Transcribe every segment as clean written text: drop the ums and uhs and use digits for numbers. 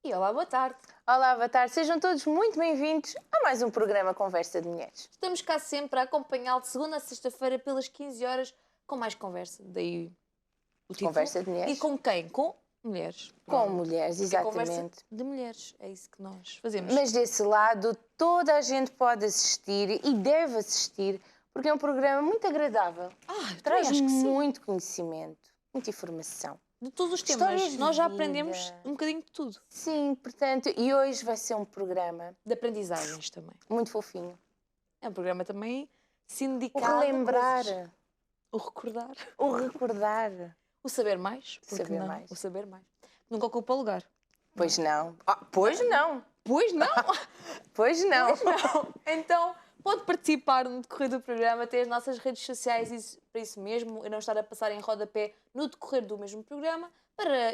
E olá, boa tarde. Olá, boa tarde. Sejam todos muito bem-vindos a mais um programa Conversa de Mulheres. Estamos cá sempre a acompanhá-lo de segunda a sexta-feira pelas 15 horas com mais conversa. Daí o título. Conversa de Mulheres. E com quem? Com mulheres. Com mulheres, É conversa exatamente. de mulheres. É isso que nós fazemos. Mas desse lado, toda a gente pode assistir e deve assistir, porque é um programa muito agradável. Traz acho que sim. muito conhecimento, muita informação. De todos os Histórias temas. de Nós já vida. aprendemos um bocadinho de tudo. Sim, portanto, e hoje vai ser um programa De aprendizagens também. muito fofinho. É um programa também O sindicado. relembrar, O recordar. o recordar. O saber mais. Porque Saber não? mais. O saber mais. Nunca ocupa lugar. Pois não. Pois não. Pois não! Pois não. Não. Então, pode participar no decorrer do programa, ter as nossas redes sociais para isso mesmo, e não estar a passar em rodapé no decorrer do mesmo programa,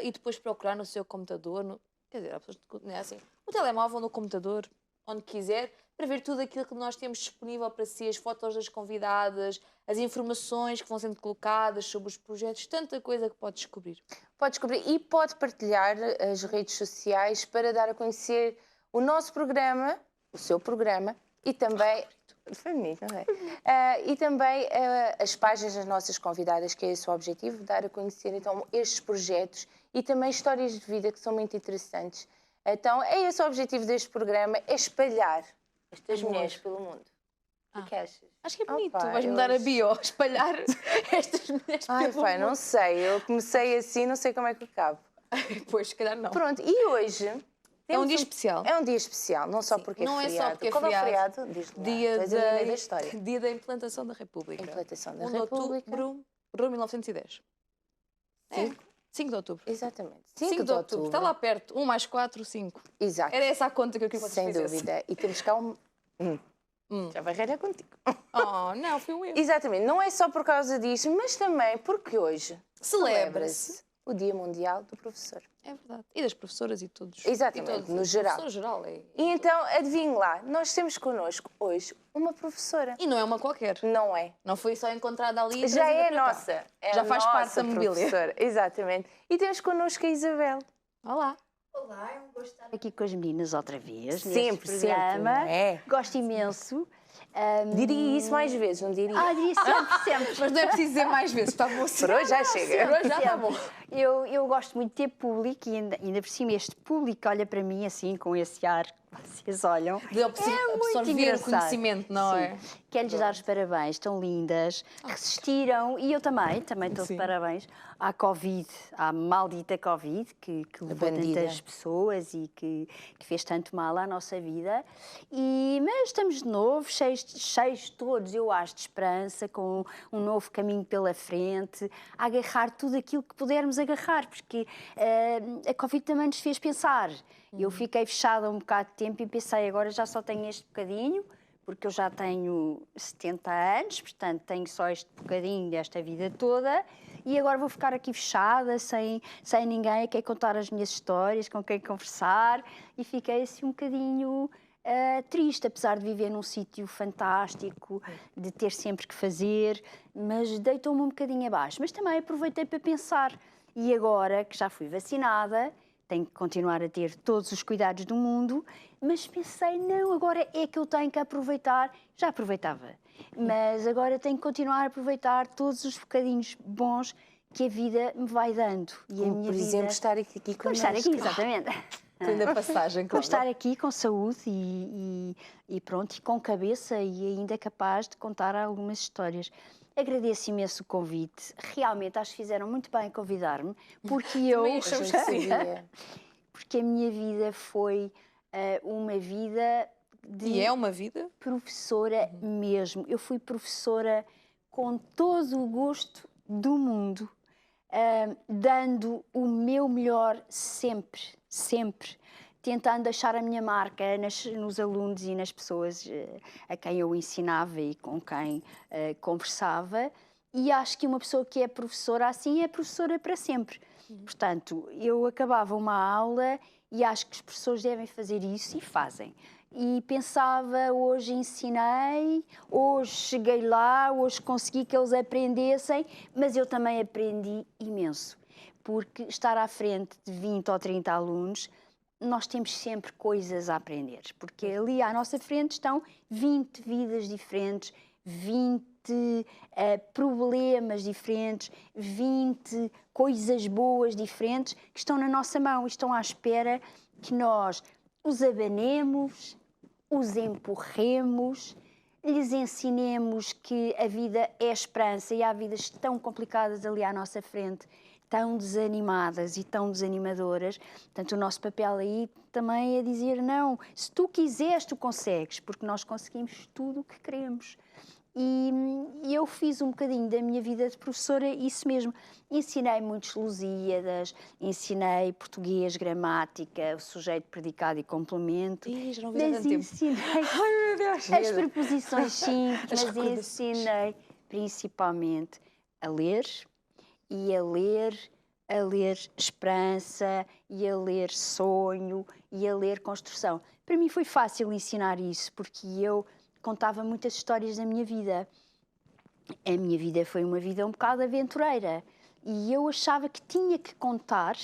e depois procurar no seu computador, quer dizer, há pessoas que não é assim, no telemóvel, no computador, onde quiser, para ver tudo aquilo que nós temos disponível para si, as fotos das convidadas, as informações que vão sendo colocadas sobre os projetos, tanta coisa que pode descobrir. Pode descobrir e pode partilhar as redes sociais para dar a conhecer o nosso programa, o seu programa, e também... Foi bonito, não é? E também as páginas das nossas convidadas, que é esse o objetivo, dar a conhecer então estes projetos e também histórias de vida que são muito interessantes. Então é esse o objetivo deste programa, é espalhar estas mulheres pelo mundo. O que achas? Acho que é bonito. Opa, Vais-me dar a bio, espalhar estas mulheres Ai, pelo pai, mundo. não sei. Eu comecei assim, não sei como é que acabo. Pois, se calhar não. Pronto, e hoje... É um temos dia especial. É um dia especial, não só porque não é é feriado. só porque é Qual feriado. é o feriado? Diz-me lá, Dia tu és a menina da história. Dia da implantação da República. Implantação da 1 de República. outubro de 1910. Sim. 5 de outubro. Exatamente. 5 de outubro. Está lá perto. 1 mais 4, 5. Exato. Era essa a conta que eu queria que vocês Sem fizessem. dúvida. E temos cá um... Já vai ralhar contigo. Oh, não, fui um eu. Exatamente. Não é só por causa disso, mas também porque hoje Celebra-se o Dia Mundial do Professor. É verdade. E das professoras e todos. Exatamente, e todos, no geral. Professor geral. E então, adivinhe lá, nós temos connosco hoje uma professora. E não é uma qualquer. Não é? Não foi só encontrada ali e Já trazida é para cá. nossa. É Já a faz nossa parte da mobília. professora. Exatamente. E temos connosco a Isabel. Olá. Olá, é um gosto estar aqui com as meninas outra vez. Sempre, neste sempre, programa. não é? Gosto imenso. Diria isso mais vezes, não diria? Diria sempre, sempre. Mas não é preciso dizer mais vezes, está bom. Por hoje já chega. Por hoje já está bom. Eu gosto muito de ter público e ainda por cima este público olha para mim assim, com esse ar que vocês olham. De absorver o conhecimento, não é? Quero-lhes dar os parabéns, estão lindas, resistiram, e eu também estou de parabéns à Covid, à maldita Covid, que levou tantas pessoas e que fez tanto mal à nossa vida. Mas estamos de novo, cheios todos, eu acho, de esperança, com um novo caminho pela frente, a agarrar tudo aquilo que pudermos agarrar, porque a Covid também nos fez pensar. Eu fiquei fechada um bocado de tempo e pensei, agora já só tenho este bocadinho, porque eu já tenho 70 anos, portanto tenho só este bocadinho desta vida toda, e agora vou ficar aqui fechada, sem ninguém a quem contar as minhas histórias, com quem conversar, e fiquei assim um bocadinho triste, apesar de viver num sítio fantástico, de ter sempre que fazer, mas deitou-me um bocadinho abaixo. Mas também aproveitei para pensar, e agora que já fui vacinada, tenho que continuar a ter todos os cuidados do mundo, mas pensei, não, agora é que eu tenho que aproveitar, já aproveitava, mas agora tenho que continuar a aproveitar todos os bocadinhos bons que a vida me vai dando. E como, a minha por exemplo, vida... estar aqui connosco. Estar aqui, exatamente. Tendo passagem, claro. Estar aqui com saúde e pronto, e com cabeça e ainda capaz de contar algumas histórias. Agradeço imenso o convite. Realmente acho que fizeram muito bem em convidar-me, porque porque a minha vida foi uma vida de... E é uma vida? Professora mesmo. Eu fui professora com todo o gosto do mundo, dando o meu melhor sempre, sempre. Tentando deixar a minha marca nos alunos e nas pessoas a quem eu ensinava e com quem conversava. E acho que uma pessoa que é professora assim é professora para sempre. Portanto, eu acabava uma aula e acho que os professores devem fazer isso e fazem. E pensava, hoje ensinei, hoje cheguei lá, hoje consegui que eles aprendessem, mas eu também aprendi imenso. Porque estar à frente de 20 ou 30 alunos nós temos sempre coisas a aprender, porque ali à nossa frente estão 20 vidas diferentes, 20 problemas diferentes, 20 coisas boas diferentes que estão na nossa mão e estão à espera que nós os abanemos, os empurremos, lhes ensinemos que a vida é esperança e há vidas tão complicadas ali à nossa frente, tão desanimadas e tão desanimadoras. Portanto, o nosso papel aí também é dizer não, se tu quiseres, tu consegues, porque nós conseguimos tudo o que queremos. E eu fiz um bocadinho da minha vida de professora isso mesmo. Ensinei muitos Lusíadas, ensinei português, gramática, sujeito, predicado e complemento. Já não vi há tanto tempo. Ensinei Ai, meu Deus. as preposições simples, As mas ensinei principalmente a ler e a ler esperança e a ler sonho e a ler construção. Para mim foi fácil ensinar isso, porque eu contava muitas histórias da minha vida. A minha vida foi uma vida um bocado aventureira e eu achava que tinha que contar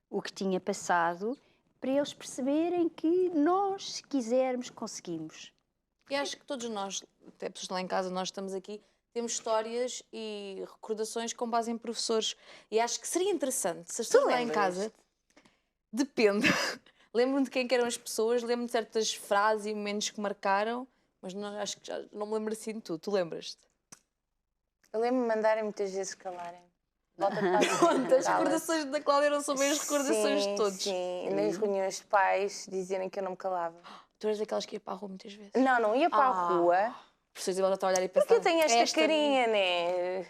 o que tinha passado para eles perceberem que nós, se quisermos, conseguimos. E acho que todos nós, até pessoas lá em casa, nós estamos aqui, temos histórias e recordações com base em professores. E acho que seria interessante, se as pessoas lá em casa... Depende. Lembro-me de quem que eram as pessoas, lembro-me de certas frases e momentos que marcaram, mas não, acho que já não me lembro assim de tudo. Tu lembras-te? Eu lembro-me de mandarem muitas vezes calarem. Volta para As recordações da Cláudia não são bem as recordações de todos. Sim, nas reuniões de pais dizerem que eu não me calava. Tu eras daquelas que ia para a rua muitas vezes? Não ia para a rua. Professores igual a olhar e pensar... Porque eu tenho esta carinha, né?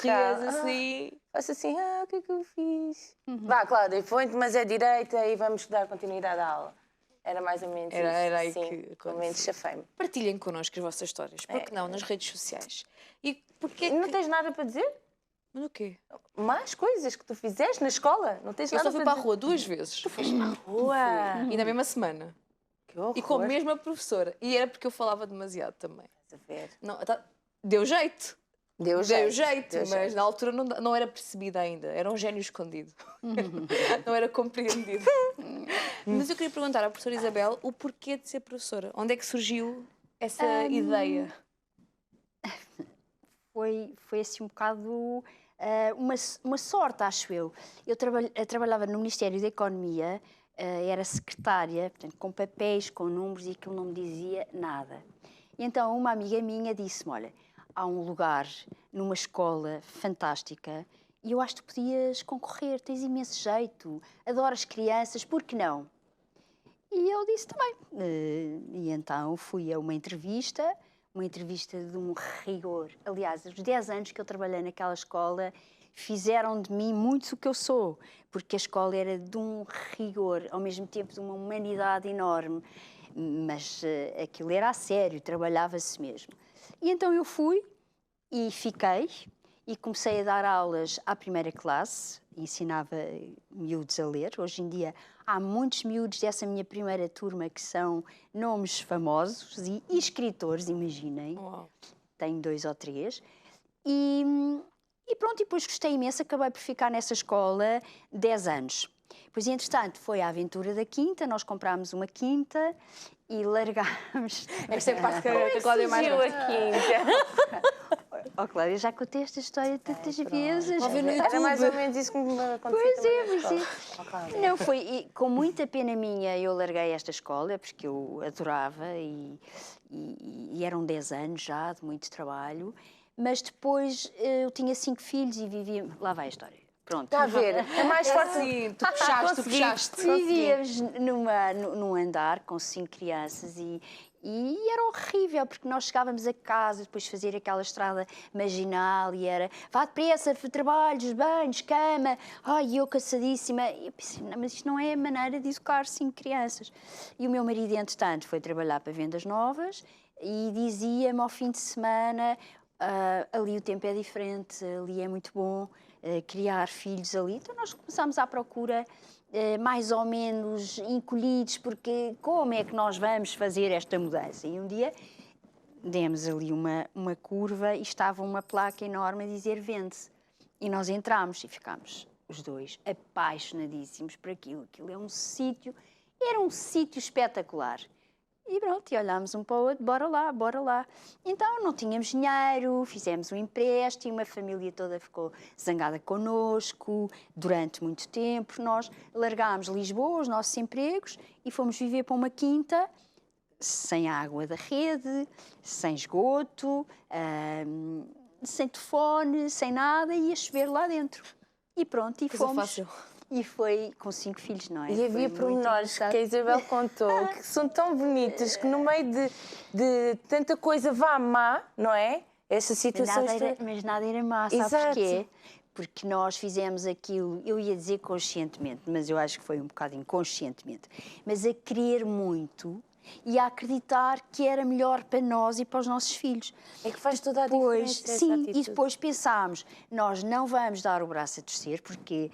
Rias assim... Faço assim, o que é que eu fiz? Vá, Cláudia, põe-te, mas é direita e vamos dar continuidade à aula. Era mais ou menos era aí isso. que Sim, pelo menos chafei-me. Partilhem connosco as vossas histórias. Por que não? Nas redes sociais. E porquê Não tens nada para dizer? Mas o quê? Mais coisas que tu fizeste na escola? Não tens Eu nada só fui para a rua 2 vezes. Tu foste para a rua? E na mesma semana. Que horror. E com a mesma professora. E era porque eu falava demasiado também. Estás a ver? Não, deu jeito. Deu jeito, Deu mas jeito. na altura não era percebida ainda. Era um gênio escondido. Não era compreendido. Mas eu queria perguntar à professora Isabel o porquê de ser professora. Onde é que surgiu essa ideia? Foi assim um bocado uma sorte, acho eu. Eu trabalhava no Ministério da Economia, era secretária, portanto, com papéis, com números, e aquilo não me dizia nada. E então uma amiga minha disse-me, olha, há um lugar numa escola fantástica e eu acho que tu podias concorrer, tens imenso jeito, adoras crianças, por que não? E eu disse também. E então fui a uma entrevista de um rigor. Aliás, os 10 anos que eu trabalhei naquela escola fizeram de mim muito o que eu sou, porque a escola era de um rigor, ao mesmo tempo de uma humanidade enorme, mas aquilo era a sério, trabalhava-se mesmo. E então eu fui e fiquei e comecei a dar aulas à primeira classe, ensinava miúdos a ler. Hoje em dia há muitos miúdos dessa minha primeira turma que são nomes famosos e escritores, imaginem. Uau. Tenho 2 ou 3. E pronto, e depois gostei imenso, acabei por ficar nessa escola 10 anos. Depois, entretanto, foi a aventura da quinta, nós comprámos uma quinta e largámos... Esta é a parte que a Cláudia mais Surgiu gosta. a quinta. Oh, Cláudia, já contei esta história tantas vezes. Era mais ou menos isso que me aconteceu. Pois também é, na pois escola. é. Não, foi e, com muita pena minha eu larguei esta escola, porque eu adorava e eram 10 anos já de muito trabalho, mas depois eu tinha 5 filhos e vivia... Lá vai a história. Pronto. Está a ver? É mais forte. Sim, tu puxaste. Vivíamos num andar com 5 crianças e era horrível, porque nós chegávamos a casa depois de fazer aquela estrada marginal e era vá depressa, trabalhos, banhos, cama. Ai, eu cansadíssima. E eu pensei, não, mas isto não é a maneira de educar 5 crianças. E o meu marido, entretanto, foi trabalhar para vendas novas e dizia-me ao fim de semana, ali o tempo é diferente, ali é muito bom criar filhos ali. Então nós começámos à procura mais ou menos encolhidos, porque como é que nós vamos fazer esta mudança? E um dia demos ali uma curva e estava uma placa enorme a dizer vende-se. E nós entramos e ficámos os dois apaixonadíssimos por aquilo. Aquilo é um sítio Era um sítio espetacular. E pronto, e olhámos um para o outro, bora lá, bora lá. Então não tínhamos dinheiro, fizemos um empréstimo, a família toda ficou zangada connosco durante muito tempo. Nós largámos Lisboa, os nossos empregos, e fomos viver para uma quinta, sem água da rede, sem esgoto, sem telefone, sem nada, e ia chover lá dentro. E pronto, e fomos. Fácil. E foi com 5 filhos, não é? E havia pormenores que a Isabel contou que são tão bonitos que no meio de tanta coisa vá má, não é? Essa situação. Mas nada era má, sabes porquê? Porque nós fizemos aquilo, eu ia dizer conscientemente, mas eu acho que foi um bocado inconscientemente, mas a querer muito e a acreditar que era melhor para nós e para os nossos filhos. É que faz toda a diferença. Sim, e depois pensámos, nós não vamos dar o braço a torcer, porque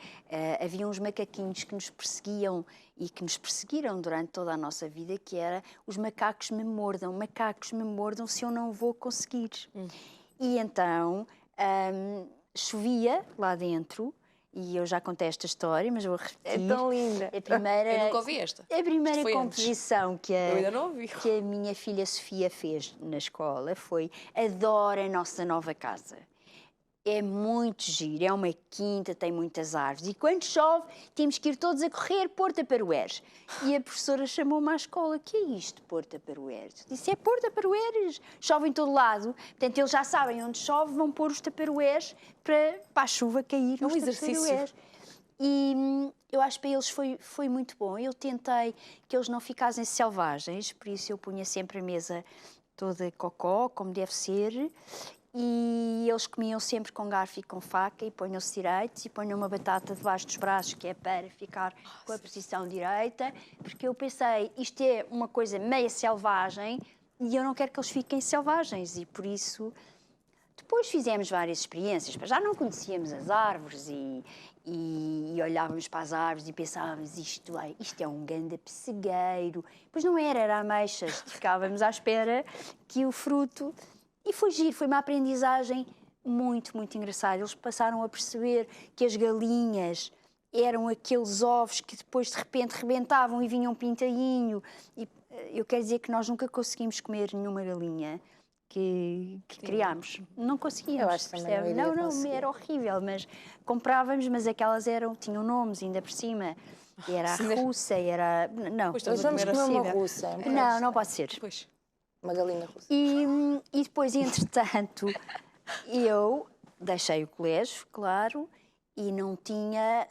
havia uns macaquinhos que nos perseguiam e que nos perseguiram durante toda a nossa vida, que era os macacos me mordam se eu não vou conseguir. E então chovia lá dentro. E eu já contei esta história, mas vou repetir. É tão linda. Eu nunca ouvi esta. A primeira composição que a minha filha Sofia fez na escola foi Adoro a Nossa Nova Casa. É muito giro, é uma quinta, tem muitas árvores. E quando chove, temos que ir todos a correr Porta-Taparoeiros. E a professora chamou-me à escola. Que é isto, Porta-Taparoeiros? Disse, é Porta-Taparoeiros. Chove em todo lado. Portanto, eles já sabem onde chove, vão pôr os taparoeiros para a chuva cair nos taparoeiros. E eu acho que para eles foi muito bom. Eu tentei que eles não ficassem selvagens, por isso eu punha sempre a mesa toda cocó, como deve ser. E eles comiam sempre com garfo e com faca, e ponham-se direitos, e ponham uma batata debaixo dos braços, que é para ficar com a posição direita, porque eu pensei, isto é uma coisa meia selvagem, e eu não quero que eles fiquem selvagens, e por isso depois fizemos várias experiências, já não conhecíamos as árvores, e olhávamos para as árvores e pensávamos, isto é um ganda pessegueiro. Pois não era ameixas, ficávamos à espera que o fruto... E foi giro, foi uma aprendizagem muito, muito engraçada. Eles passaram a perceber que as galinhas eram aqueles ovos que depois de repente rebentavam e vinham pintadinho. E eu quero dizer que nós nunca conseguimos comer nenhuma galinha que criámos. Não conseguíamos. Eu acho que também não, era horrível, mas comprávamos, mas aquelas tinham nomes ainda por cima. Era a russa, era... Não, nós vamos comer uma russa. Não pode ser. Pois. Uma galinha russa. E depois, entretanto, eu deixei o colégio, claro, e não tinha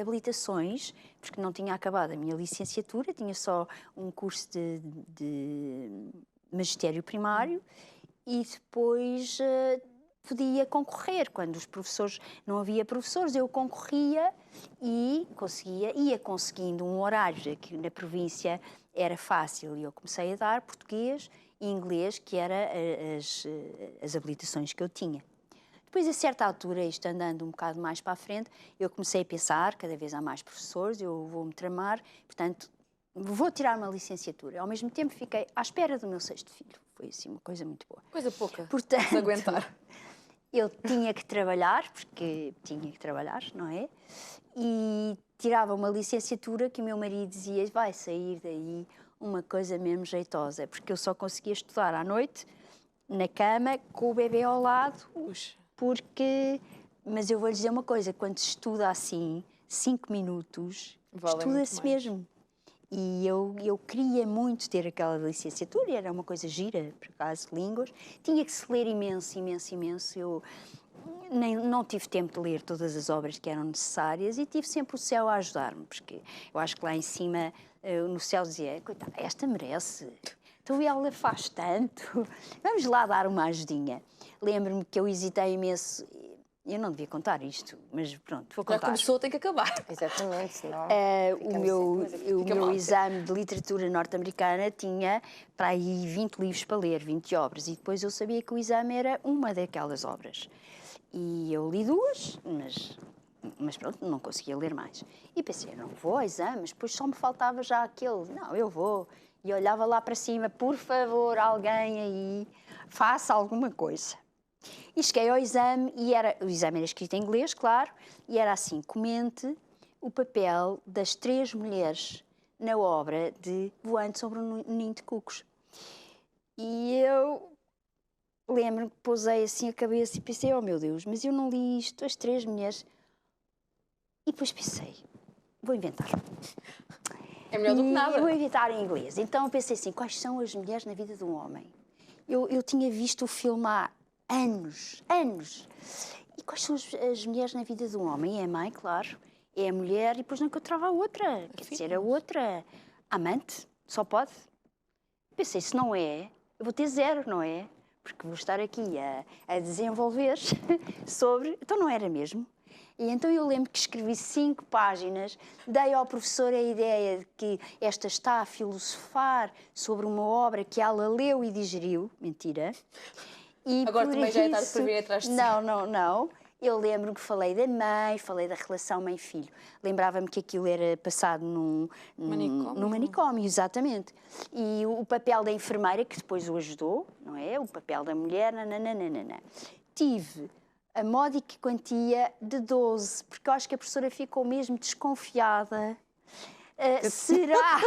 habilitações, porque não tinha acabado a minha licenciatura, tinha só um curso de magistério primário, e depois podia concorrer. Quando os professores, não havia professores, eu concorria e ia conseguindo um horário aqui na província. Era fácil, e eu comecei a dar português e inglês, que eram as habilitações que eu tinha. Depois, a certa altura, isto andando um bocado mais para a frente, eu comecei a pensar, cada vez há mais professores, eu vou-me tramar, portanto, vou tirar uma licenciatura. Ao mesmo tempo, fiquei à espera do meu 6º filho. Foi, assim, uma coisa muito boa. Coisa pouca. Portanto, se aguentar. Eu tinha que trabalhar, porque tinha que trabalhar, não é? E tirava uma licenciatura que o meu marido dizia, vai sair daí uma coisa mesmo jeitosa, porque eu só conseguia estudar à noite, na cama, com o bebê ao lado, porque... Mas eu vou-lhe dizer uma coisa, quando se estuda assim, 5 minutos, estuda-se mesmo. E eu queria muito ter aquela licenciatura, era uma coisa gira, por acaso, de línguas. Tinha que se ler imenso. Eu não tive tempo de ler todas as obras que eram necessárias e tive sempre o céu a ajudar-me, porque eu acho que lá em cima, no céu, dizia, coitada, esta merece. Então ela faz tanto. Vamos lá dar uma ajudinha. Lembro-me que eu hesitei imenso. Eu não devia contar isto, mas pronto, vou contar. Já começou, tem que acabar. Exatamente, senão... O meu exame de literatura norte-americana tinha para aí 20 livros para ler, 20 obras, e depois eu sabia que o exame era uma daquelas obras. E eu li 2, mas pronto, não conseguia ler mais. E pensei, não vou ao exame, mas depois só me faltava já aquele. Não, eu vou. E olhava lá para cima, por favor, alguém aí, faça alguma coisa. E cheguei ao exame, o exame era escrito em inglês, claro, e era assim, comente o papel das 3 mulheres na obra de Voando sobre um Ninho de Cucos. E eu lembro-me que pousei assim a cabeça e pensei, oh meu Deus, mas eu não li isto, as 3 mulheres. E depois pensei, vou inventar. É melhor do que nada. Vou inventar em inglês. Então eu pensei assim, quais são as mulheres na vida de um homem? Eu tinha visto o filme há anos. E quais são as mulheres na vida de um homem? É a mãe, claro. É a mulher e depois não encontrava a outra. Quer dizer, a outra amante, só pode. Pensei, se não é, eu vou ter 0, não é? Porque vou estar aqui a desenvolver sobre... Então não era mesmo? E então eu lembro que escrevi 5 páginas, dei ao professor a ideia de que esta está a filosofar sobre uma obra que ela leu e digeriu. Mentira. E agora também já é tarde para vir atrás de si. Não. Eu lembro que falei da mãe, falei da relação mãe-filho. Lembrava-me que aquilo era passado num manicômio, exatamente. E o papel da enfermeira, que depois o ajudou, não é? O papel da mulher, nananana. Tive a módica quantia de 12, porque eu acho que a professora ficou mesmo desconfiada. Será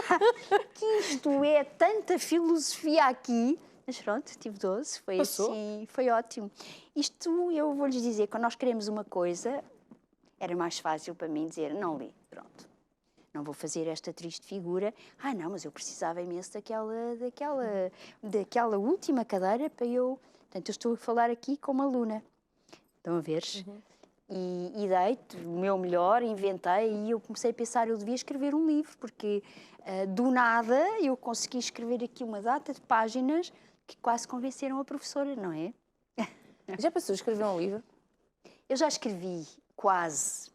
que isto é tanta filosofia aqui? Mas pronto, tive 12, foi Passou? assim, foi ótimo. Isto, eu vou-lhes dizer, quando nós queremos uma coisa, era mais fácil para mim dizer, não li, pronto. Não vou fazer esta triste figura. Não, mas eu precisava imenso daquela última cadeira para eu... Portanto, eu estou a falar aqui como aluna. Estão a ver? E dei o meu melhor, inventei, e eu comecei a pensar, eu devia escrever um livro, porque do nada eu consegui escrever aqui uma data de páginas que quase convenceram a professora, não é? Já pensou escrever um livro? Eu já escrevi, quase.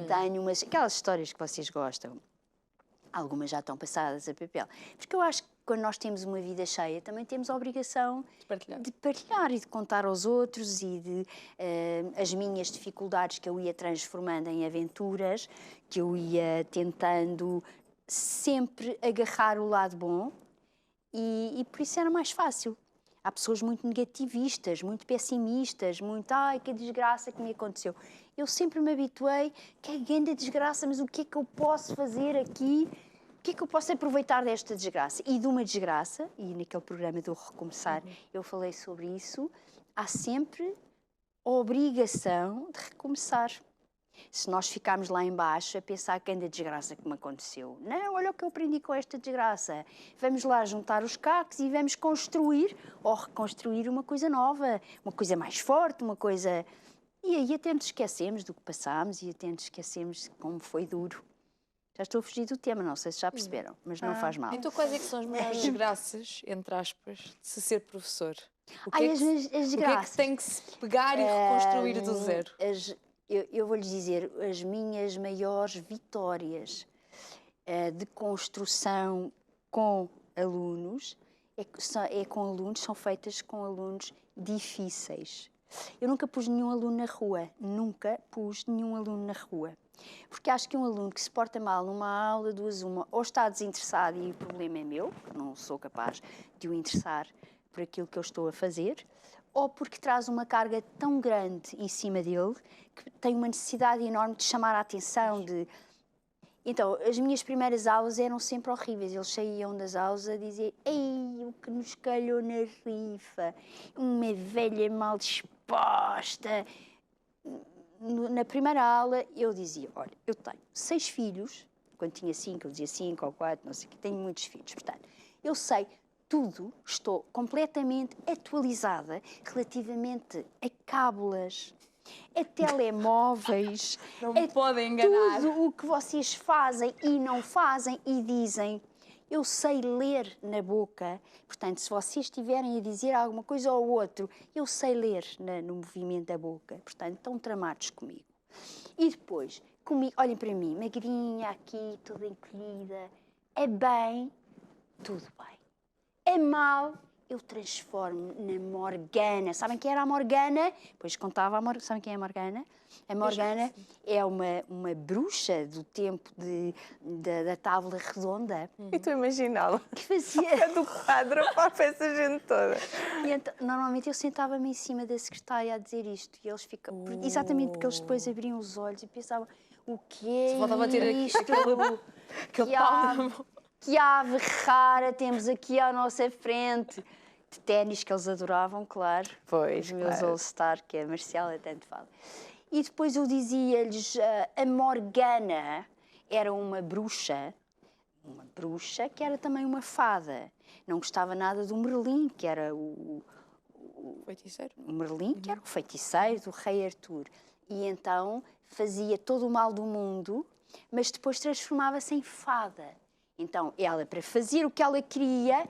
Tenho aquelas histórias que vocês gostam. Algumas já estão passadas a papel. Porque eu acho que quando nós temos uma vida cheia, também temos a obrigação de partilhar e de contar aos outros e de as minhas dificuldades que eu ia transformando em aventuras, que eu ia tentando sempre agarrar o lado bom e por isso era mais fácil. Há pessoas muito negativistas, muito pessimistas, muito, ai, que desgraça que me aconteceu. Eu sempre me habituei, que é grande desgraça, mas o que é que eu posso fazer aqui? O que é que eu posso aproveitar desta desgraça? E de uma desgraça, e naquele programa do Recomeçar eu falei sobre isso, há sempre a obrigação de recomeçar. Se nós ficarmos lá embaixo a pensar que anda desgraça que me aconteceu. Não, olha o que eu aprendi com esta desgraça. Vamos lá juntar os cacos e vamos construir ou reconstruir uma coisa nova, uma coisa mais forte, uma coisa... E aí até nos esquecemos do que passámos e até nos esquecemos de como foi duro. Já estou a fugir do tema, não sei se já perceberam, mas não faz mal. Então quais é que são as maiores desgraças, entre aspas, de se ser professor? O que é que tem que se pegar e reconstruir do zero? Eu vou-lhes dizer, as minhas maiores vitórias de construção com alunos, são feitas com alunos difíceis. Eu nunca pus nenhum aluno na rua, porque acho que um aluno que se porta mal numa aula, ou está desinteressado e o problema é meu, não sou capaz de o interessar por aquilo que eu estou a fazer, ou porque traz uma carga tão grande em cima dele que tem uma necessidade enorme de chamar a atenção. Então, as minhas primeiras aulas eram sempre horríveis. Eles saíam das aulas a dizer: ei, o que nos calhou na rifa, uma velha mal disposta. Na primeira aula eu dizia: olha, eu tenho 6 filhos, quando tinha 5 eu dizia 5 ou 4, não sei o que, tenho muitos filhos, portanto, eu sei tudo, estou completamente atualizada relativamente a cábulas, a telemóveis, não me podem enganar. Tudo o que vocês fazem e não fazem e dizem. Eu sei ler na boca, portanto, se vocês estiverem a dizer alguma coisa ao outro, eu sei ler no movimento da boca, portanto, estão tramados comigo. E depois, comigo, olhem para mim, magrinha aqui, toda encolhida, é bem, tudo bem. É mal, eu transformo na Morgana. Sabem quem era a Morgana? Pois contava a Morgana. Sabem quem é a Morgana? A Morgana é uma bruxa do tempo da tábua redonda. Eu estou a imaginá-la. Que fazia... do quadro para essa gente toda. E então, normalmente eu sentava-me em cima da secretária a dizer isto. E eles ficavam... Exatamente porque eles depois abriam os olhos e pensavam: o que é Voltava a ter isto? aquele pau na mão. Que ave rara temos aqui à nossa frente. De ténis que eles adoravam, claro. Pois, os meus claro. All-Star, que a Marcial tanto fala. E depois eu dizia-lhes, a Morgana era uma bruxa que era também uma fada. Não gostava nada do Merlin, que era o Feiticeiro. o Merlin, que era o feiticeiro do rei Artur. E então fazia todo o mal do mundo, mas depois transformava-se em fada. Então ela, para fazer o que ela queria,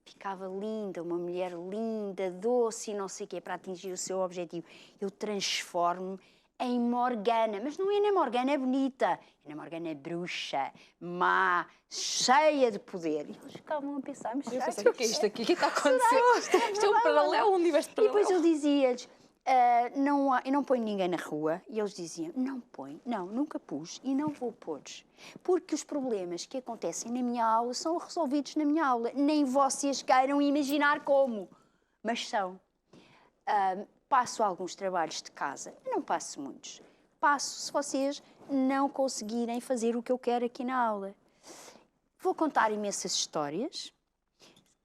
ficava linda, uma mulher linda, doce e não sei o quê, para atingir o seu objetivo. Eu transformo-me em Morgana, mas não é na Morgana bonita, é na Morgana bruxa, má, cheia de poder. E eles ficavam a pensar, mas será O que é isto aqui? O que está a acontecer? Isto é um paralelo, um universo E paralelo. depois eu dizia-lhes, eu não ponho ninguém na rua. E eles diziam, não põe, não, nunca pus e não vou pôr. Porque os problemas que acontecem na minha aula são resolvidos na minha aula. Nem vocês queiram imaginar como, mas são. Passo alguns trabalhos de casa, não passo muitos. Passo se vocês não conseguirem fazer o que eu quero aqui na aula. Vou contar imensas histórias.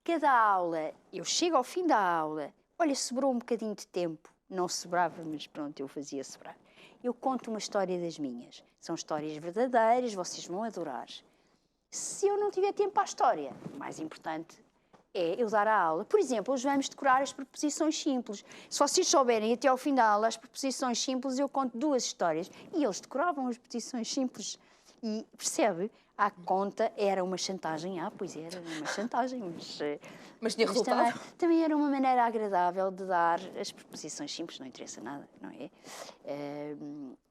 Cada aula, eu chego ao fim da aula, olha, sobrou um bocadinho de tempo. Não sobrava, mas pronto, eu fazia sobrar. Eu conto uma história das minhas. São histórias verdadeiras, vocês vão adorar. Se eu não tiver tempo para a história, o mais importante é eu dar a aula. Por exemplo, hoje vamos decorar as preposições simples. Se vocês souberem até ao fim da aula as preposições simples, eu conto 2 histórias. E eles decoravam as preposições simples. E percebe? À conta era uma chantagem. Pois era uma chantagem, mas tinha resultado. Também era uma maneira agradável de dar as preposições simples, não interessa nada, não é?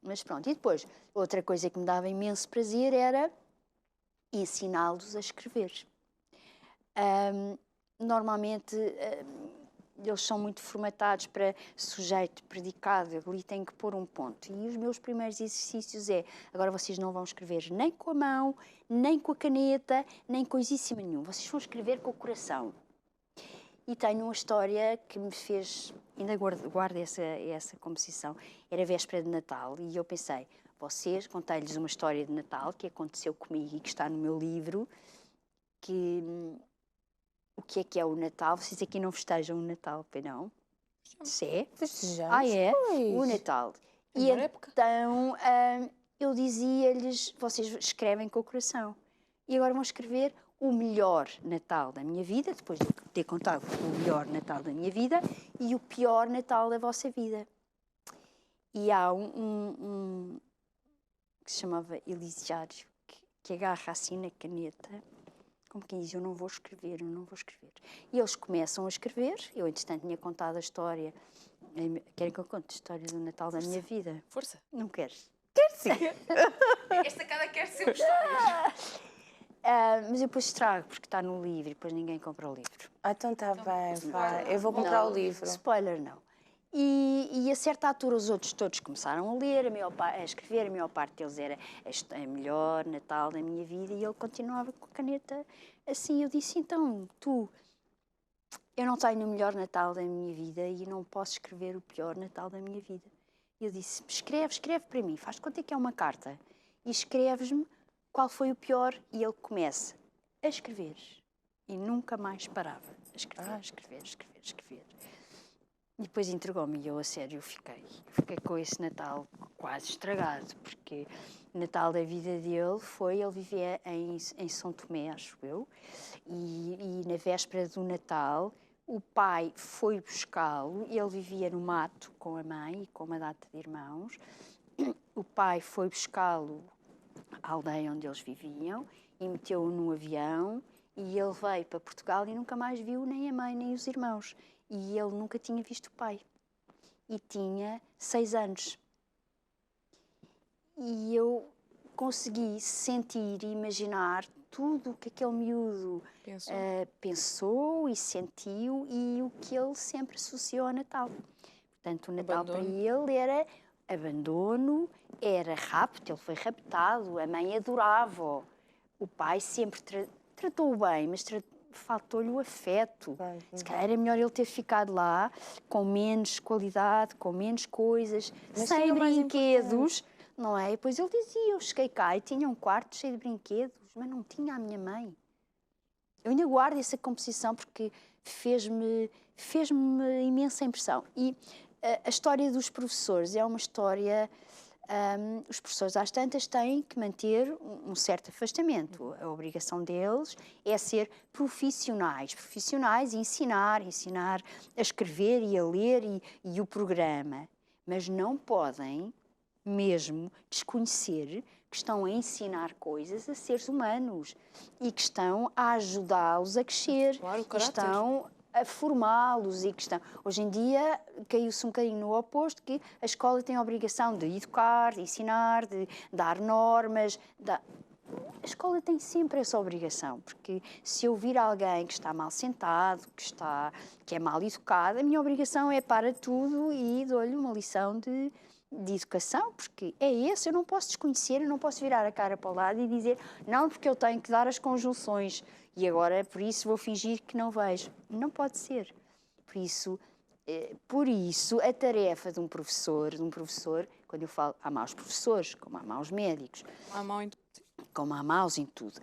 Mas pronto, e depois, outra coisa que me dava imenso prazer era ensiná-los a escrever. Normalmente eles são muito formatados para sujeito, predicado, ali tem que pôr um ponto. E os meus primeiros exercícios agora vocês não vão escrever nem com a mão, nem com a caneta, nem coisíssima nenhuma. Vocês vão escrever com o coração. E tenho uma história que me fez, ainda guardo essa composição, era véspera de Natal e eu pensei, contei-lhes uma história de Natal que aconteceu comigo e que está no meu livro, que o que é o Natal? Vocês aqui não festejam o Natal, pois não? É? Festejamos, é? pois. O Natal. É E uma época. então eu dizia-lhes, vocês escrevem com o coração. E agora vão escrever o melhor Natal da minha vida, depois de ter contado o melhor Natal da minha vida e o pior Natal da vossa vida. E há um que se chamava Elisiário, que agarra assim na caneta, como quem diz, eu não vou escrever. E eles começam a escrever, eu entretanto tinha contado a história, querem que eu conte a história do Natal da minha vida? Força. Não queres? Quero sim. Esta cara quer sempre histórias. Mas eu depois estrago, porque está no livro e depois ninguém compra o livro. Então está bem, vai. Eu vou comprar o livro. Spoiler não. E a certa altura os outros todos começaram a ler, a escrever, a maior parte deles era a melhor Natal da minha vida e ele continuava com a caneta assim. Eu disse, então, eu não tenho o melhor Natal da minha vida e não posso escrever o pior Natal da minha vida. E eu disse, escreve para mim, faz de conta que é uma carta e escreves-me qual foi o pior e ele começa a escrever. E nunca mais parava. A escrever. E depois entregou-me e eu, a sério, fiquei com esse Natal quase estragado, porque o Natal da vida dele ele vivia em São Tomé, acho eu, e na véspera do Natal o pai foi buscá-lo, ele vivia no mato com a mãe e com uma data de irmãos, o pai foi buscá-lo à aldeia onde eles viviam e meteu-o num avião e ele veio para Portugal e nunca mais viu nem a mãe nem os irmãos. E ele nunca tinha visto o pai. E tinha 6 anos. E eu consegui sentir e imaginar tudo o que aquele miúdo pensou e sentiu e o que ele sempre associou ao Natal. Portanto, o Natal para ele era abandono, era rapto, ele foi raptado, a mãe adorava-o. O pai sempre tratou-o bem, mas faltou-lhe o afeto. Se calhar era melhor ele ter ficado lá com menos qualidade, com menos coisas, sem brinquedos. não é? E depois ele dizia, eu cheguei cá e tinha um quarto cheio de brinquedos, mas não tinha a minha mãe. Eu ainda guardo essa composição porque fez-me imensa impressão. E a história dos professores é uma história... os professores às tantas têm que manter um certo afastamento. A obrigação deles é ser profissionais e ensinar a escrever e a ler e o programa. Mas não podem mesmo desconhecer que estão a ensinar coisas a seres humanos e que estão a ajudá-los a crescer, claro, que estão a formá-los e que estão... Hoje em dia caiu-se um bocadinho no oposto, que a escola tem a obrigação de educar, de ensinar, de dar normas. A escola tem sempre essa obrigação, porque se eu vir alguém que está mal sentado, que é mal educado, a minha obrigação é para tudo e dou-lhe uma lição de educação, porque é esse, eu não posso desconhecer, eu não posso virar a cara para o lado e dizer não, porque eu tenho que dar as conjunções e agora por isso vou fingir que não vejo. Não pode ser. Por isso a tarefa de um professor, quando eu falo, há maus professores, como há maus médicos, como há maus em tudo,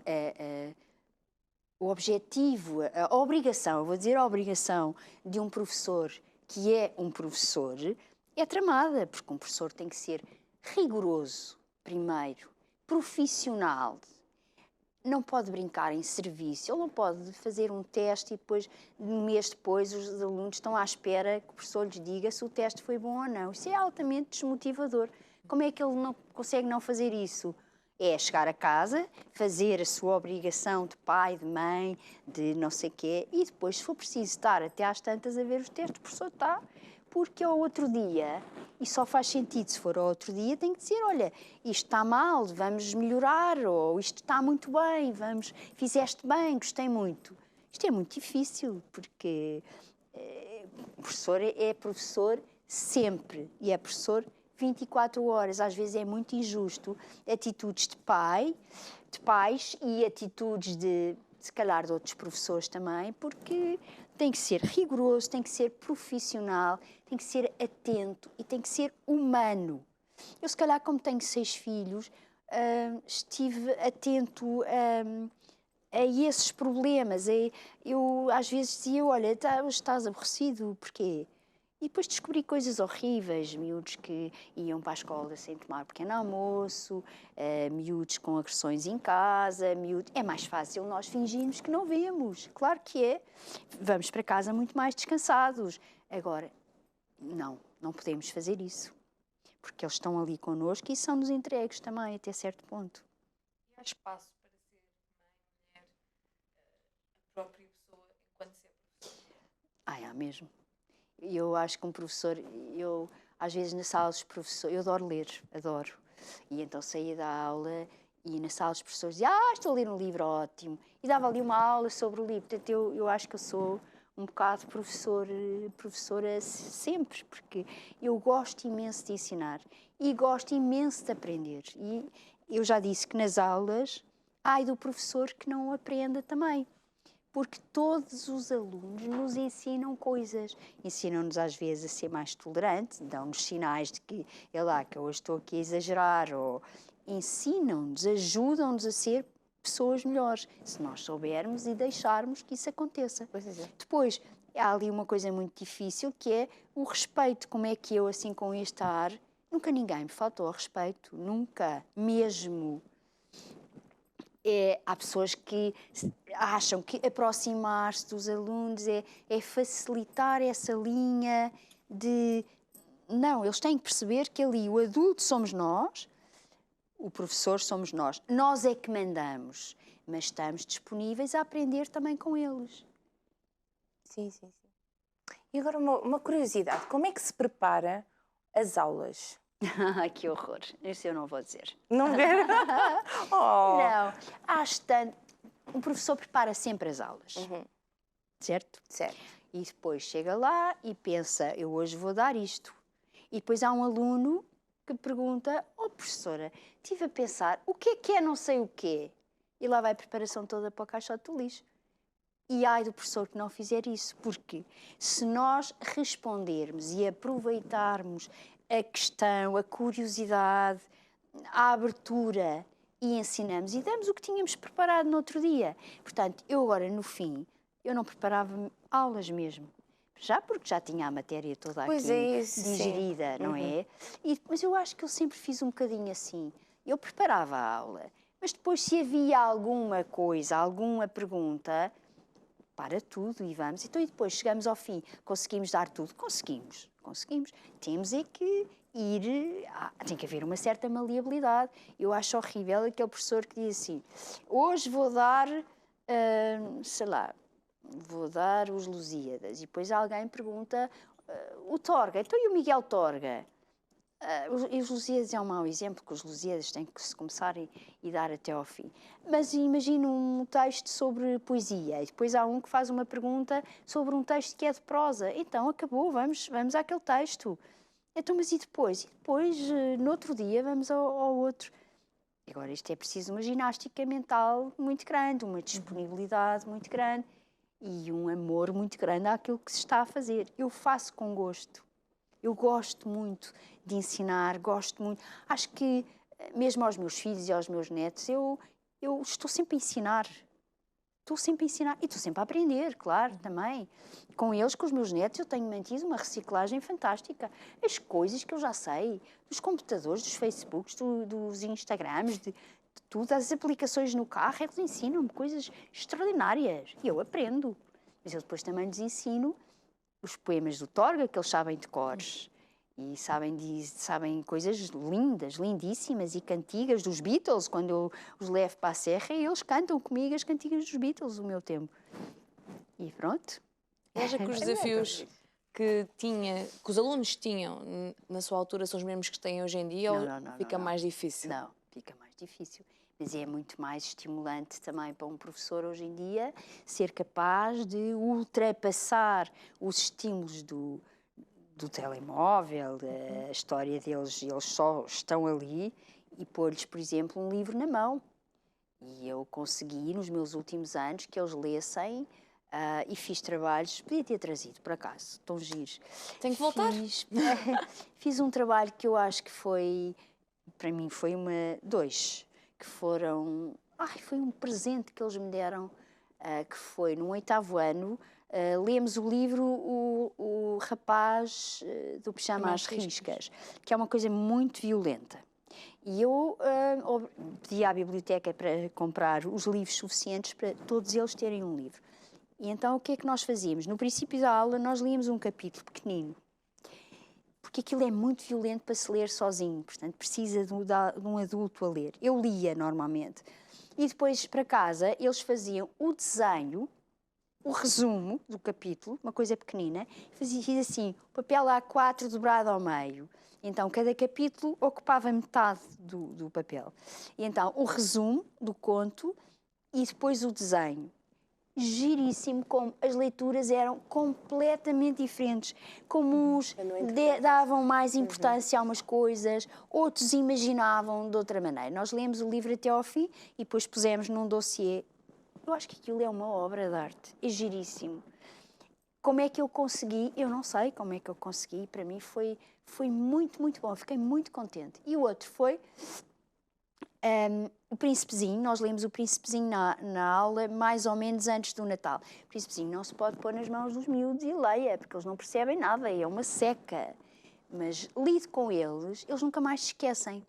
o objetivo, a obrigação, eu vou dizer a obrigação de um professor que é um professor, é tramada, porque um professor tem que ser rigoroso, primeiro, profissional, não pode brincar em serviço, ele não pode fazer um teste e depois, um mês depois, os alunos estão à espera que o professor lhes diga se o teste foi bom ou não. Isso é altamente desmotivador. Como é que ele não consegue não fazer isso? É chegar a casa, fazer a sua obrigação de pai, de mãe, de não sei o quê, e depois, se for preciso estar até às tantas a ver os testes, o professor está... Porque ao outro dia, e só faz sentido se for ao outro dia, tem que dizer, olha, isto está mal, vamos melhorar, ou isto está muito bem, fizeste bem, gostei muito. Isto é muito difícil, porque o professor é professor sempre, e é professor 24 horas. Às vezes é muito injusto atitudes de pais e atitudes se calhar de outros professores também, porque tem que ser rigoroso, tem que ser profissional, tem que ser atento e tem que ser humano. Eu, se calhar, como tenho 6 filhos, estive atento a esses problemas. Eu, às vezes, dizia, olha, estás aborrecido, porquê? E depois descobri coisas horríveis, miúdos que iam para a escola sem tomar pequeno almoço, miúdos com agressões em casa, É mais fácil nós fingirmos que não vemos, claro que é. Vamos para casa muito mais descansados. Agora, não podemos fazer isso, porque eles estão ali connosco e são-nos entregues também, até certo ponto. E há espaço para ser mãe, mulher, a própria pessoa enquanto ser professor? Há mesmo. Eu acho que um professor, às vezes na sala dos professores, eu adoro ler, adoro. E então saía da aula e na sala dos professores dizia, estou a ler um livro ótimo. E dava ali uma aula sobre o livro. Portanto, eu acho que eu sou um bocado professora sempre, porque eu gosto imenso de ensinar e gosto imenso de aprender. E eu já disse que nas aulas, ai do professor que não aprenda também. Porque todos os alunos nos ensinam coisas. Ensinam-nos às vezes a ser mais tolerantes, dão-nos sinais de que, que eu hoje estou aqui a exagerar, ou ensinam-nos, ajudam-nos a ser pessoas melhores, se nós soubermos e deixarmos que isso aconteça. Depois, há ali uma coisa muito difícil, que é o respeito. Como é que eu, assim, com este ar, nunca ninguém me faltou ao respeito, nunca, mesmo. Há pessoas que acham que aproximar-se dos alunos é facilitar essa linha de... Não, eles têm que perceber que ali o adulto somos nós, o professor somos nós. Nós é que mandamos, mas estamos disponíveis a aprender também com eles. Sim. E agora uma curiosidade, como é que se prepara as aulas? Que horror, isso eu não vou dizer. Não quero? Não, o professor prepara sempre as aulas, certo? Certo. E depois chega lá e pensa, eu hoje vou dar isto. E depois há um aluno que pergunta, professora, estive a pensar, o que é não sei o quê? E lá vai a preparação toda para o caixote de lixo. E ai do professor que não fizer isso, porque se nós respondermos e aproveitarmos a questão, a curiosidade, à abertura e ensinamos e damos o que tínhamos preparado no outro dia. Portanto, eu agora, no fim, eu não preparava aulas mesmo. Já porque já tinha a matéria toda aqui digerida, não é? Mas eu acho que eu sempre fiz um bocadinho assim. Eu preparava a aula, mas depois se havia alguma coisa, alguma pergunta, para tudo e vamos. Então, e depois chegamos ao fim, conseguimos dar tudo? Conseguimos. Temos é que ir... tem que haver uma certa maleabilidade. Eu acho horrível aquele professor que diz assim, hoje vou dar, sei lá, vou dar os Lusíadas. E depois alguém pergunta, o Torga, então e o Miguel Torga? E os Lusíadas é um mau exemplo, porque os Lusíadas têm que se começar e dar até ao fim. Mas imagina um texto sobre poesia, e depois há um que faz uma pergunta sobre um texto que é de prosa. Então, acabou, vamos àquele texto. Então, mas e depois? E depois, no outro dia, vamos ao outro. Agora, isto é preciso uma ginástica mental muito grande, uma disponibilidade muito grande e um amor muito grande àquilo que se está a fazer. Eu faço com gosto. Eu gosto muito de ensinar, gosto muito. Acho que, mesmo aos meus filhos e aos meus netos, eu estou sempre a ensinar. Estou sempre a ensinar e estou sempre a aprender, claro, também. Com eles, com os meus netos, eu tenho mantido uma reciclagem fantástica. As coisas que eu já sei, dos computadores, dos Facebooks, dos Instagrams, de tudo, as aplicações no carro, eles ensinam-me coisas extraordinárias. E eu aprendo. Mas eu depois também lhes ensino os poemas do Torga, que eles sabem de cores. E sabem coisas lindas, lindíssimas e cantigas dos Beatles. Quando eu os levo para a serra, eles cantam comigo as cantigas dos Beatles, o meu tempo. E pronto. Acha que os desafios que os alunos tinham na sua altura são os mesmos que têm hoje em dia ou fica mais difícil? Não, fica mais difícil. Mas é muito mais estimulante também para um professor hoje em dia ser capaz de ultrapassar os estímulos do telemóvel, a história deles, eles só estão ali e pôr-lhes, por exemplo, um livro na mão. E eu consegui, nos meus últimos anos, que eles lessem e fiz trabalhos, podia ter trazido, por acaso, tão giros. Tem que voltar. Fiz um trabalho que eu acho que foi, para mim, foi dois, que foram... foi um presente que eles me deram, que foi no 8º ano. Lemos o livro O Rapaz do Pijama às Riscas, que é uma coisa muito violenta. E eu pedi à biblioteca para comprar os livros suficientes para todos eles terem um livro. E então o que é que nós fazíamos? No princípio da aula nós líamos um capítulo pequenino, porque aquilo é muito violento para se ler sozinho, portanto precisa de um adulto a ler. Eu lia normalmente. E depois para casa eles faziam o desenho, o resumo do capítulo, uma coisa pequenina, fiz assim, o papel A4 dobrado ao meio. Então, cada capítulo ocupava metade do papel. E então, o resumo do conto e depois o desenho. Giríssimo, como as leituras eram completamente diferentes. Como uns davam mais importância a umas coisas, outros imaginavam de outra maneira. Nós lemos o livro até ao fim e depois pusemos num dossiê. Eu acho que aquilo é uma obra de arte, é giríssimo. Como é que eu consegui? Eu não sei como é que eu consegui, para mim foi muito, muito bom, fiquei muito contente. E o outro foi o Príncipezinho, nós lemos o Príncipezinho na aula mais ou menos antes do Natal. O Príncipezinho não se pode pôr nas mãos dos miúdos e leia, porque eles não percebem nada, é uma seca. Mas lido com eles, eles nunca mais se esquecem.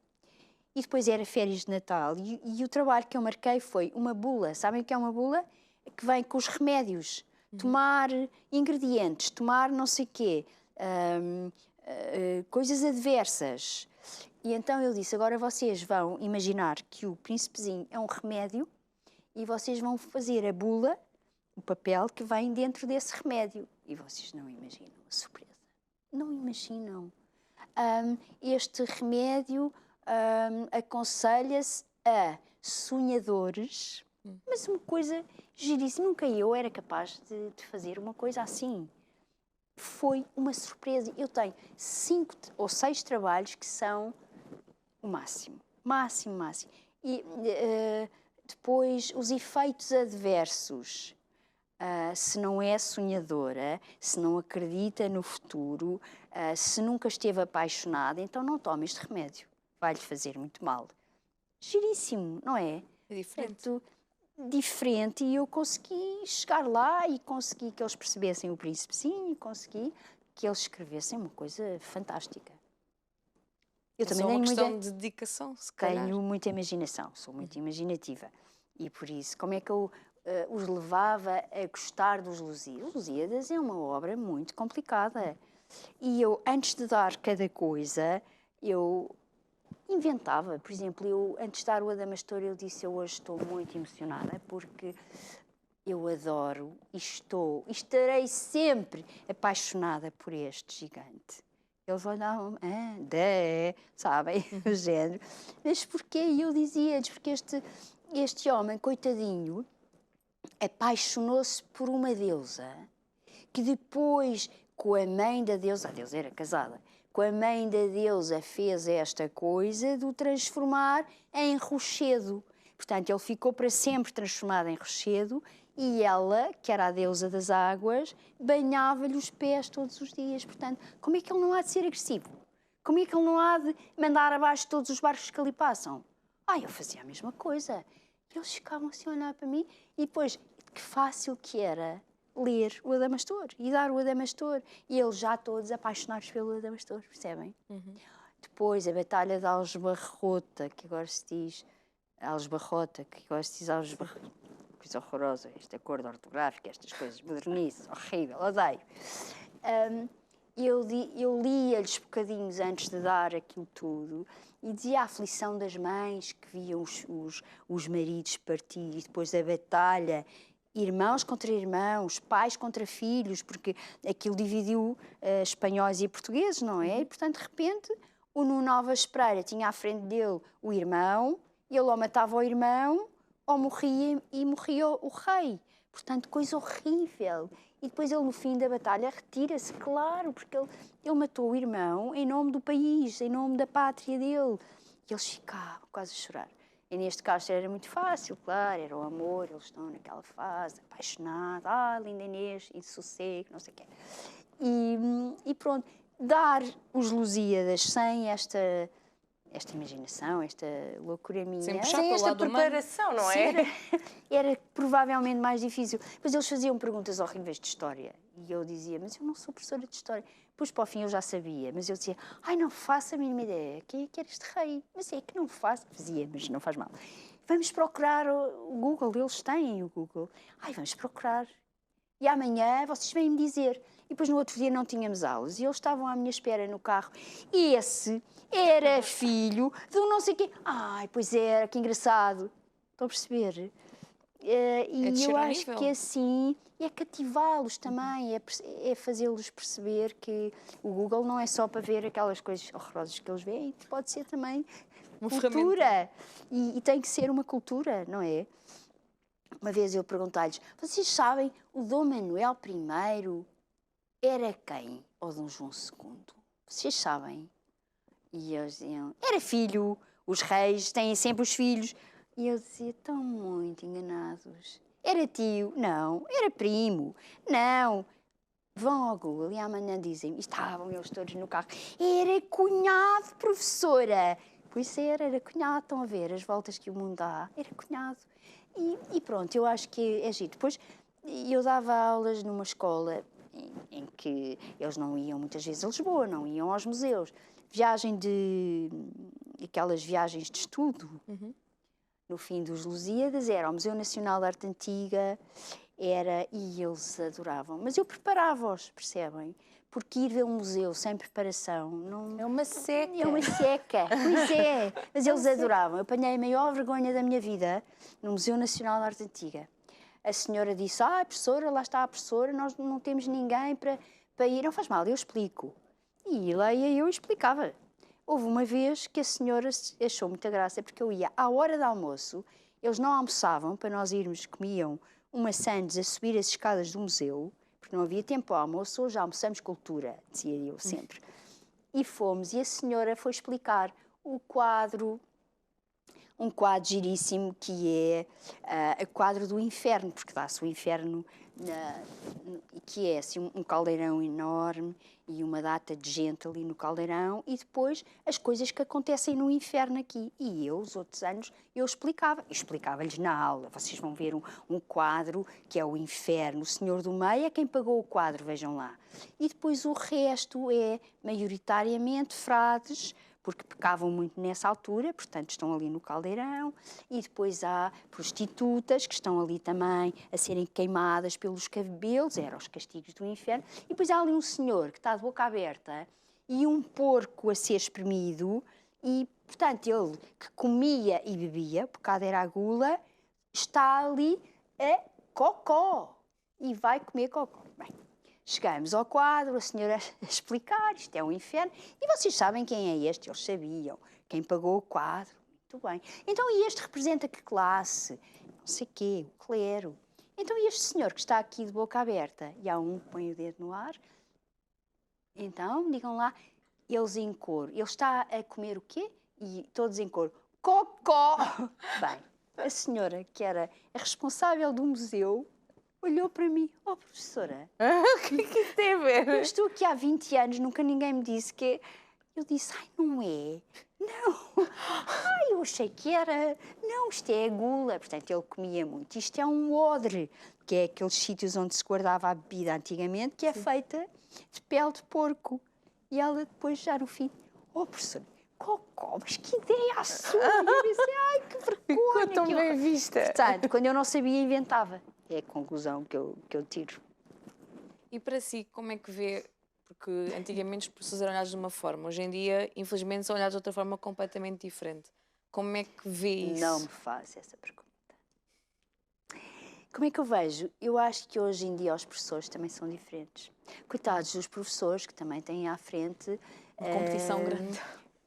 E depois era férias de Natal e o trabalho que eu marquei foi uma bula. Sabem o que é uma bula? Que vem com os remédios. Tomar ingredientes, tomar não sei quê, coisas adversas. E então eu disse, agora vocês vão imaginar que o Príncipezinho é um remédio e vocês vão fazer a bula, o papel que vem dentro desse remédio. E vocês não imaginam a surpresa. Não imaginam. Este remédio... aconselha-se a sonhadores, mas uma coisa giríssima. Nunca eu era capaz de fazer uma coisa assim. Foi uma surpresa. Eu tenho 5 ou 6 trabalhos que são o máximo. Máximo. E depois os efeitos adversos. Se não é sonhadora, se não acredita no futuro, se nunca esteve apaixonada, então não tome este remédio. vai-lhe fazer muito mal. Giríssimo, não é? É diferente. Diferente, e eu consegui chegar lá e consegui que eles percebessem o príncipezinho e consegui que eles escrevessem uma coisa fantástica. Eu também uma tenho questão de dedicação, se calhar. Tenho muita imaginação, sou muito imaginativa. E por isso, como é que eu os levava a gostar dos Lusíadas? Os Lusíadas é uma obra muito complicada. E eu, antes de dar cada coisa, eu inventava. Por exemplo, eu, antes de dar o Adamastor, eu disse: eu hoje estou muito emocionada porque eu adoro e estarei sempre apaixonada por este gigante. Eles olhavam, sabem, o género. Mas porquê? E eu dizia-lhes, porque este homem, coitadinho, apaixonou-se por uma deusa, que depois, com a mãe da deusa, a deusa era casada, com a mãe da deusa fez esta coisa de o transformar em rochedo. Portanto, ele ficou para sempre transformado em rochedo e ela, que era a deusa das águas, banhava-lhe os pés todos os dias. Portanto, como é que ele não há de ser agressivo? Como é que ele não há de mandar abaixo todos os barcos que ali passam? Eu fazia a mesma coisa. E eles ficavam assim a olhar para mim e depois, que fácil que era ler o Adamastor e dar o Adamastor. E eles já todos apaixonados pelo Adamastor, percebem? Depois, a Batalha de Aljubarrota, que agora se diz Aljubarrota, que agora se diz Aljubarrota. Coisa horrorosa, esta cor ortográfica, estas coisas, modernice, horrível, odeio. Eu lia-lhes bocadinhos antes de dar aquilo tudo e dizia a aflição das mães que viam os maridos partir e depois da batalha, irmãos contra irmãos, pais contra filhos, porque aquilo dividiu espanhóis e portugueses, não é? E, portanto, de repente, o Nuno Alves Pereira tinha à frente dele o irmão, ele ou matava o irmão ou morria e morria o rei. Portanto, coisa horrível. E depois ele, no fim da batalha, retira-se, claro, porque ele matou o irmão em nome do país, em nome da pátria dele. E eles ficavam quase a chorar. E neste caso era muito fácil, claro, era o amor, eles estão naquela fase, apaixonados, linda Inês, e de sossego, não sei o quê. E pronto, dar os Lusíadas sem esta imaginação, esta loucura minha. Sem esta preparação, não é? Era provavelmente mais difícil. Depois eles faziam perguntas horríveis de história. E eu dizia, mas eu não sou professora de história. Depois, para o fim, eu já sabia. Mas eu dizia, não faço a mínima ideia. Quem é que era este rei? Mas é que não faço. Dizia, mas não faz mal. Vamos procurar o Google. Eles têm o Google. Vamos procurar. E amanhã vocês vêm-me dizer. E depois no outro dia não tínhamos aulas. E eles estavam à minha espera no carro. E esse era filho do não sei quê. Pois era, que engraçado. Estão a perceber? E eu acho que assim é cativá-los também, é fazê-los perceber que o Google não é só para ver aquelas coisas horrorosas que eles veem, pode ser também uma cultura. E tem que ser uma cultura, não é? Uma vez eu perguntei-lhes, vocês sabem, o Dom Manuel I era quem? Ou Dom João II? Vocês sabem? E eles diziam, era filho, os reis têm sempre os filhos. E eu dizia, estão muito enganados. Era tio? Não. Era primo? Não. Vão ao Google e amanhã dizem, estavam eles todos no carro, era cunhado, professora. Pois era cunhado, estão a ver as voltas que o mundo dá. Era cunhado. E pronto, eu acho que é giro. Depois eu dava aulas numa escola em que eles não iam muitas vezes a Lisboa, não iam aos museus. Aquelas viagens de estudo. No fim dos Lusíadas era ao Museu Nacional de Arte Antiga, e eles adoravam. Mas eu preparava-os, percebem? Porque ir ver um museu sem preparação não... É uma seca. É uma seca, pois é. Mas eles adoravam. Eu apanhei a maior vergonha da minha vida no Museu Nacional de Arte Antiga. A senhora disse, professora, lá está a professora, nós não temos ninguém para ir. Não faz mal, eu explico. E lá ia eu explicava. Houve uma vez que a senhora achou muita graça, porque eu ia à hora do almoço, eles não almoçavam, para nós irmos, comiam uma sandes a subir as escadas do museu, porque não havia tempo ao almoço, hoje almoçamos cultura, dizia eu sempre. E fomos, e a senhora foi explicar um quadro giríssimo, que é o quadro do inferno, porque dá-se o inferno que é assim, um caldeirão enorme e uma data de gente ali no caldeirão, e depois as coisas que acontecem no inferno aqui. E eu, os outros anos, eu explicava-lhes na aula. Vocês vão ver um quadro que é o inferno. O Senhor do Meio é quem pagou o quadro, vejam lá. E depois o resto é maioritariamente frades, porque pecavam muito nessa altura, portanto estão ali no caldeirão, e depois há prostitutas que estão ali também a serem queimadas pelos cabelos, eram os castigos do inferno, e depois há ali um senhor que está de boca aberta e um porco a ser espremido, e portanto ele que comia e bebia, o pecado era a gula, está ali a cocó e vai comer cocó. Bem, chegamos ao quadro, a senhora a explicar, isto é um inferno, e vocês sabem quem é este? Eles sabiam, quem pagou o quadro. Muito bem. Então, e este representa que classe? Não sei quê, o clero. Então, e este senhor que está aqui de boca aberta? E há um que põe o dedo no ar. Então, digam lá, eles em coro. Ele está a comer o quê? E todos em coro. Cocó! Bem, a senhora, que era a responsável do museu, olhou para mim. Oh, professora. O que isso tem a ver? Eu estou aqui há 20 anos, nunca ninguém me disse que é. Eu disse, ai, não é? Não. Ai, eu achei que era. Não, isto é a gula. Portanto, ele comia muito. Isto é um odre, que é aqueles sítios onde se guardava a bebida antigamente, que é feita de pele de porco. E ela depois, já no fim, oh, professora, cocó, mas que ideia a sua! E eu disse, ai, que vergonha! Ficou tão que bem vista. Portanto, quando eu não sabia, inventava. É a conclusão que eu tiro. E para si, como é que vê? Porque antigamente os professores eram olhados de uma forma, hoje em dia, infelizmente, são olhados de outra forma completamente diferente. Como é que vê isso? Não me faz essa pergunta. Como é que eu vejo? Eu acho que hoje em dia os professores também são diferentes. Coitados dos professores que também têm à frente Uma competição grande.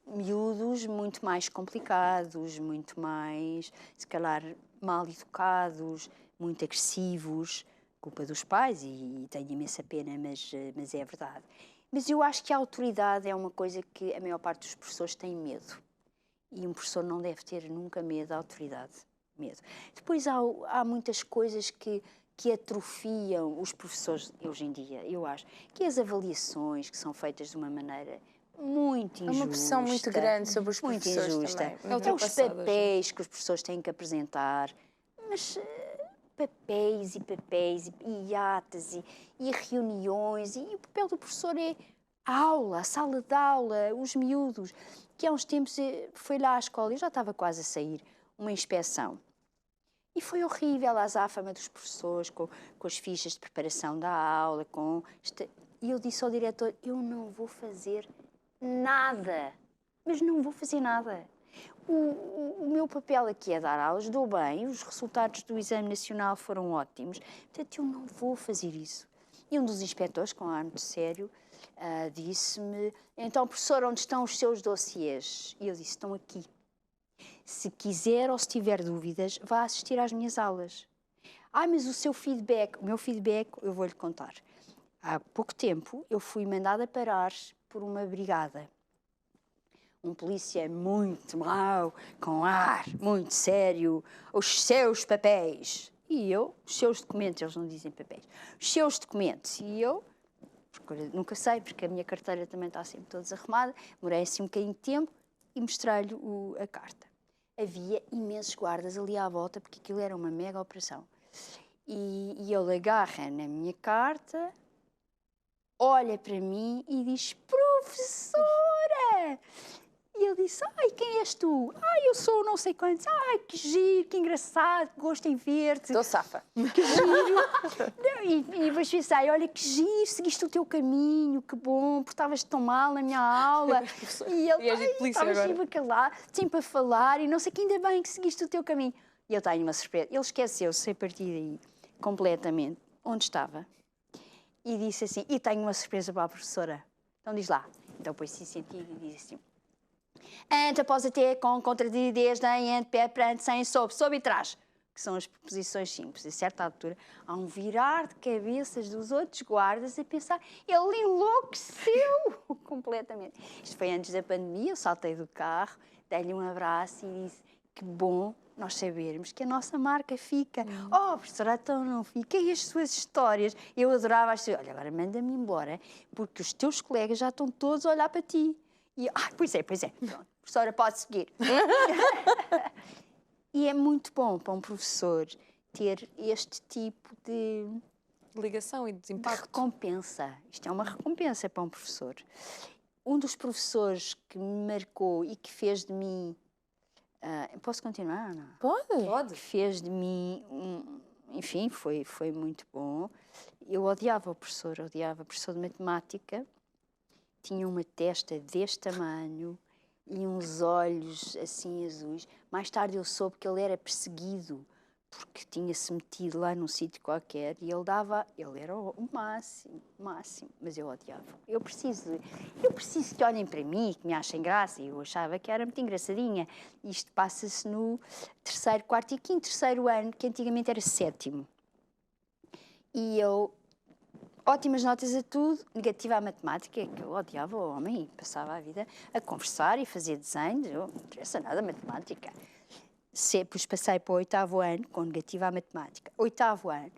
Miúdos muito mais complicados, muito mais, se calhar, mal educados, muito agressivos, culpa dos pais, e tenho imensa pena, mas é verdade. Mas eu acho que a autoridade é uma coisa que a maior parte dos professores tem medo. E um professor não deve ter nunca medo da autoridade. Medo. Depois há muitas coisas que atrofiam os professores hoje em dia, eu acho. Que as avaliações que são feitas de uma maneira muito injusta. É uma pressão muito grande sobre os muito professores injusta. também. É os papéis que os professores têm que apresentar. Mas papéis e atas e reuniões. E o papel do professor é a aula, a sala de aula, os miúdos. Que há uns tempos foi lá à escola, eu já estava quase a sair, uma inspeção. E foi horrível a azáfama dos professores, com as fichas de preparação da aula, E eu disse ao diretor, eu não vou fazer nada. Mas não vou fazer nada. O meu papel aqui é dar aulas, dou bem, os resultados do Exame Nacional foram ótimos, portanto eu não vou fazer isso. E um dos inspectores, com um ar muito sério, disse-me, então, professor, onde estão os seus dossiês? E eu disse, estão aqui. Se quiser ou se tiver dúvidas, vá assistir às minhas aulas. Mas o seu feedback, o meu feedback, eu vou-lhe contar. Há pouco tempo, eu fui mandada parar por uma brigada. Um polícia muito mau, com ar muito sério, os seus papéis. E eu, os seus documentos, eles não dizem papéis, os seus documentos. E eu, nunca sei, porque a minha carteira também está sempre toda desarrumada, demorei assim um bocadinho de tempo e mostrei-lhe a carta. Havia imensos guardas ali à volta, porque aquilo era uma mega operação. E ele agarra na minha carta, olha para mim e diz, professora! E ele disse, quem és tu? Eu sou não sei quantos. Que giro, que engraçado, que gosto em ver-te. Estou safa. Que giro. E depois pensei, olha, que giro, seguiste o teu caminho, que bom, porque estavas tão mal na minha aula. E ele estava sempre a falar e não sei que, ainda bem que seguiste o teu caminho. E eu tenho uma surpresa. Ele esqueceu-se a partir daí, completamente, onde estava. E disse assim, e tenho uma surpresa para a professora. Então diz lá. Então pôs-se em sentido e disse assim, ante, após, até, com, contra, de, desde, em, ante, pé, perante, sem, sob e trás. Que são as preposições simples. A certa altura, há um virar de cabeças dos outros guardas a pensar, ele enlouqueceu completamente. Isto foi antes da pandemia, eu saltei do carro, dei-lhe um abraço e disse, que bom nós sabermos que a nossa marca fica. Oh, professora, então não fica. E as suas histórias? Eu adorava as suas. Olha, agora manda-me embora, porque os teus colegas já estão todos a olhar para ti. E, pois é. Pronto, professora, pode seguir. E é muito bom para um professor ter este tipo de ligação e de impacto. Recompensa. Isto é uma recompensa para um professor. Um dos professores que me marcou e que fez de mim... posso continuar, Ana? Pode. Que fez de mim... enfim, foi muito bom. Eu odiava o professor de matemática. Tinha uma testa deste tamanho e uns olhos assim azuis. Mais tarde eu soube que ele era perseguido porque tinha-se metido lá num sítio qualquer e ele era o máximo, mas eu odiava. Eu preciso que olhem para mim, que me achem graça, e eu achava que era muito engraçadinha. Isto passa-se no 3º, 4º e 5º, 3º ano, que antigamente era 7º. E eu, ótimas notas a tudo, negativa à matemática, que eu odiava o homem e passava a vida a conversar e fazer desenhos, eu não interessa nada a matemática. Depois passei para o 8º ano, com negativa à matemática. 8º ano,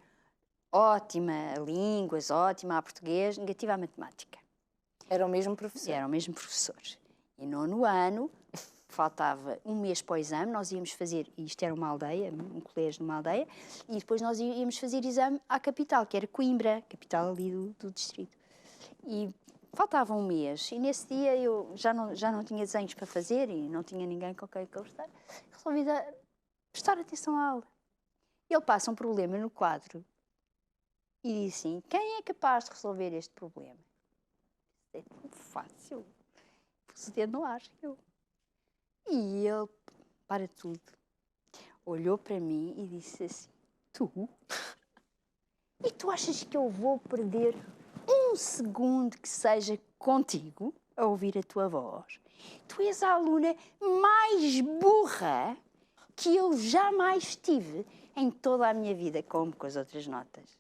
ótima a línguas, ótima a português, negativa à matemática. Era o mesmo professor? Era o mesmo professor. E 9º ano, faltava um mês para o exame, nós íamos fazer, isto era uma aldeia, um colégio numa aldeia, e depois nós íamos fazer exame à capital, que era Coimbra, capital ali do distrito. E faltava um mês, e nesse dia eu já não tinha desenhos para fazer e não tinha ninguém com quem conversar. Resolvi prestar atenção à aula. Ele passa um problema no quadro e diz assim: quem é capaz de resolver este problema? É tão fácil. Pus o dedo no ar, eu. E ele, para tudo, olhou para mim e disse assim: tu? E tu achas que eu vou perder um segundo que seja contigo a ouvir a tua voz? Tu és a aluna mais burra que eu jamais tive em toda a minha vida, como com as outras notas.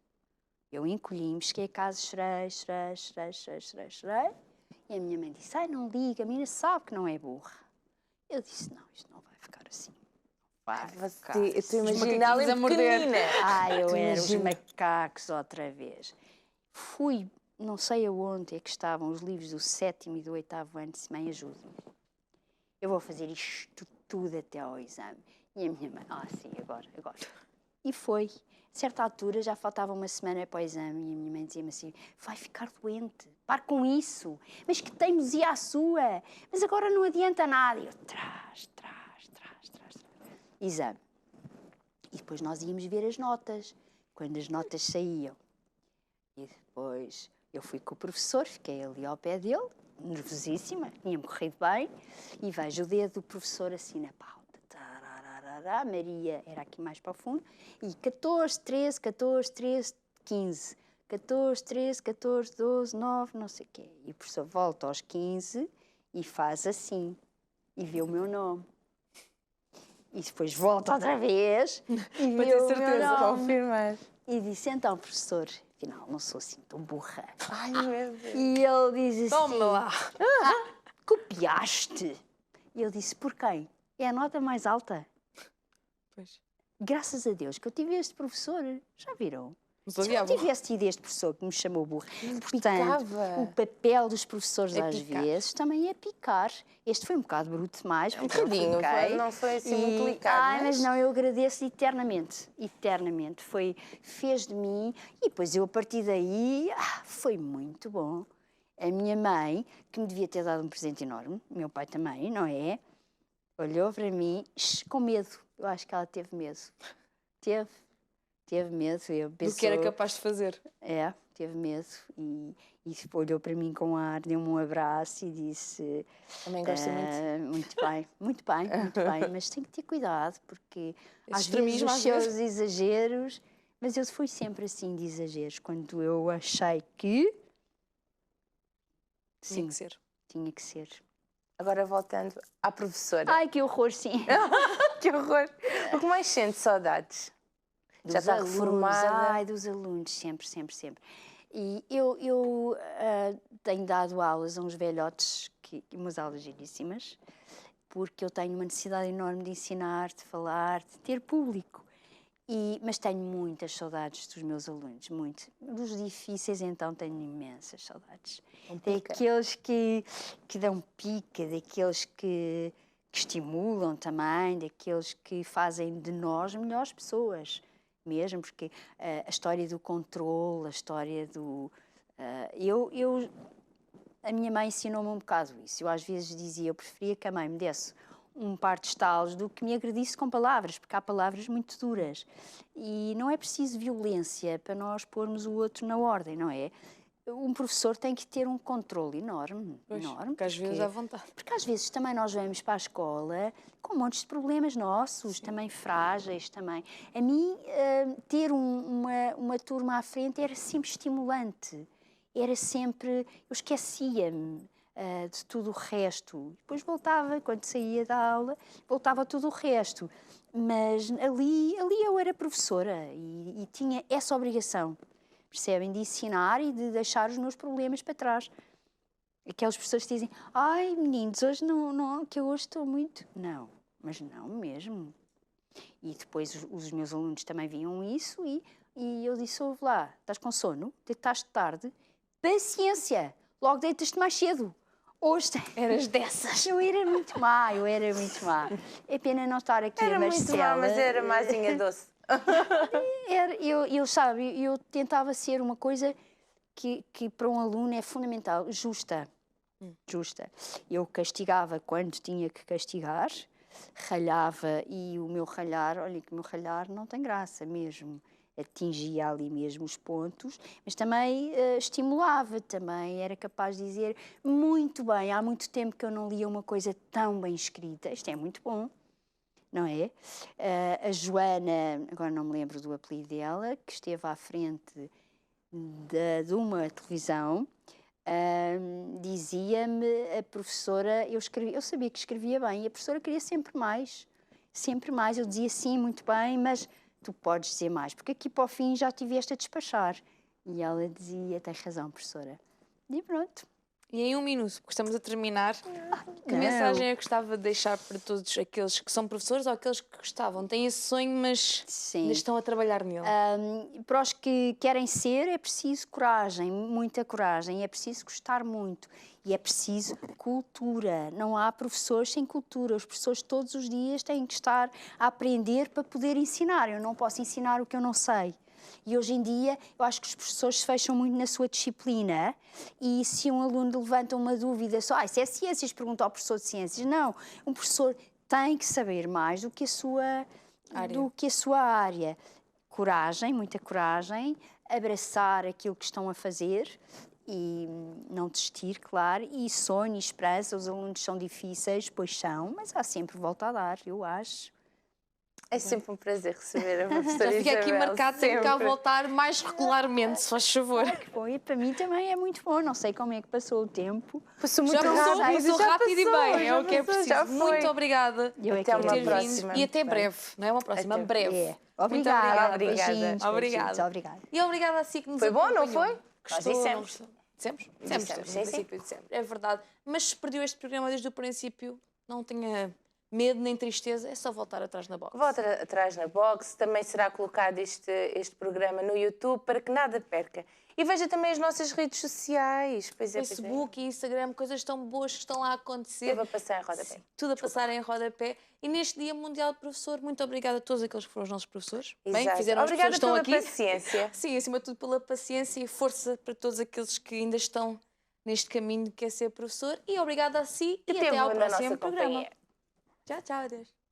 Eu encolhi-me, cheguei a casa, chorei. E a minha mãe disse: ai, não liga, a menina sabe que não é burra. Eu disse: não, isto não vai ficar assim. Eu estou imaginando a pequenina. Eu era os macacos outra vez. Fui, não sei aonde é que estavam os livros do 7º e do 8º ano, disse: mãe, ajude-me. Eu vou fazer isto tudo até ao exame. E a minha mãe: sim, agora. E foi. A certa altura, já faltava uma semana para o exame e a minha mãe dizia-me assim: vai ficar doente, pare com isso. Mas que teimosia a sua. Mas agora não adianta nada. E eu, trás. Exame. E depois nós íamos ver as notas, quando as notas saíam. E depois eu fui com o professor, fiquei ali ao pé dele, nervosíssima, tinha-me corrido bem, e vejo o dedo do professor assim na pauta. Maria era aqui mais para o fundo, e 14, 13, 15. 14, 13, 14, 12, 9, não sei o quê. E o professor volta aos 15 e faz assim, e vê o meu nome. E depois volta outra vez e vê o meu nome. Confirmar. E disse: então, professor, afinal, não sou assim tão burra. Ai, meu Deus. E ele diz assim: Toma lá. Copiaste? E eu disse: por quem? É a nota mais alta. Pois. Graças a Deus que eu tive este professor. Já viram? Mas Se eu não tivesse tido este professor que me chamou burra, portanto, o papel dos professores às vezes também é picar. Este foi um bocado bruto demais, porque Um bocadinho, não foi assim muito delicado. Mas não, eu agradeço eternamente. Fez de mim, e depois eu a partir daí, foi muito bom. A minha mãe, que me devia ter dado um presente enorme, meu pai também, não é? Olhou para mim com medo. Eu acho que ela teve medo. Teve medo. Do que era capaz de fazer. Teve medo e olhou para mim com ar, deu-me um abraço e disse: também gosto muito. Muito bem, mas tem que ter cuidado, porque às vezes os seus exageros, mas eu fui sempre assim de exageros, quando eu achei que tinha que ser. Agora voltando à professora. Ai, que horror, sim. Que horror. O que mais sente saudades? Já está reformada? Dos alunos, sempre. E eu tenho dado aulas a uns velhotes, umas aulas giríssimas, porque eu tenho uma necessidade enorme de ensinar, de falar, de ter público. Mas tenho muitas saudades dos meus alunos, muito. Dos difíceis, então, tenho imensas saudades. Daqueles que dão pica, daqueles que estimulam também, daqueles que fazem de nós melhores pessoas, mesmo, porque a história do controle, a história do... a minha mãe ensinou-me um bocado isso. Eu às vezes dizia, eu preferia que a mãe me desse um par de estalos do que me agredisse com palavras, porque há palavras muito duras. E não é preciso violência para nós pormos o outro na ordem, não é? Um professor tem que ter um controle enorme. Enorme, porque às vezes à vontade. Porque às vezes também nós vamos para a escola com montes de problemas nossos, também frágeis, também. A mim, ter uma turma à frente era sempre estimulante. Era sempre... Eu esquecia-me de tudo o resto. Depois voltava, quando saía da aula, voltava tudo o resto. Mas ali eu era professora e tinha essa obrigação, percebem? De ensinar e de deixar os meus problemas para trás. Aquelas pessoas que dizem, ai meninos, hoje não, que eu hoje estou muito... Não, mas não mesmo. E depois os meus alunos também viam isso e eu disse, ouve lá, estás com sono? Deitaste tarde? Paciência, logo deitas-te mais cedo. Hoje eras dessas. Eu era muito má. É pena não estar aqui a Marcela. Era muito má, mas era mazinha doce. Eu tentava ser uma coisa que para um aluno é fundamental, justa. Eu castigava quando tinha que castigar, ralhava e o meu ralhar, olha que o meu ralhar não tem graça mesmo. Atingia ali mesmo os pontos, mas também estimulava, também era capaz de dizer muito bem, há muito tempo que eu não lia uma coisa tão bem escrita, isto é muito bom, não é? A Joana, agora não me lembro do apelido dela, que esteve à frente de uma televisão, dizia-me, a professora, eu sabia que escrevia bem, e a professora queria sempre mais, eu dizia sim, muito bem, mas... Tu podes dizer mais, porque aqui para o fim já tiveste a despachar. E ela dizia, tens razão, professora. E pronto. E em 1 minuto, porque estamos a terminar, que mensagem eu gostava de deixar para todos aqueles que são professores ou aqueles que gostavam? Têm esse sonho, mas ainda estão a trabalhar nele. Para os que querem ser, é preciso coragem, muita coragem. É preciso gostar muito. E é preciso cultura. Não há professores sem cultura. Os professores todos os dias têm que estar a aprender para poder ensinar. Eu não posso ensinar o que eu não sei. E hoje em dia, eu acho que os professores se fecham muito na sua disciplina e se um aluno levanta uma dúvida, só, isso é ciências, pergunta ao professor de ciências. Não, um professor tem que saber mais do que a sua área. Coragem, muita coragem, abraçar aquilo que estão a fazer e não desistir, claro, e sonho e esperança. Os alunos são difíceis, pois são, mas há sempre volta a dar, eu acho. É sempre um prazer receber a professora Já fica Isabel, aqui marcado, tenho cá voltar mais regularmente, se faz favor. Que bom, e para mim também é muito bom, não sei como é que passou o tempo. Passou muito rápido, rápido e bem, é o que é preciso. já foi. Muito obrigada Até uma próxima. E até breve, não é uma próxima, breve. É. Obrigada. Obrigada. Obrigada. E obrigada a si que nos Foi bom, acompanhou. não foi? Gostou? Dissemos. Dissemos? Sim, No princípio dissemos. É verdade. Mas se perdeu este programa desde o princípio, não tenha medo nem tristeza, é só voltar atrás na box. Volta atrás na box, também será colocado este programa no YouTube para que nada perca. E veja também as nossas redes sociais. Facebook e Instagram, coisas tão boas que estão lá a acontecer. Tudo a passar em rodapé. Tudo a passar em rodapé. E neste Dia Mundial do Professor, muito obrigada a todos aqueles que foram os nossos professores. Exato. Bem, fizeram obrigada as pessoas que estão aqui. Paciência. Sim, acima de tudo pela paciência e força para todos aqueles que ainda estão neste caminho que é ser professor. E obrigada a si e até ao próximo programa. Tchau, tchau, adeus.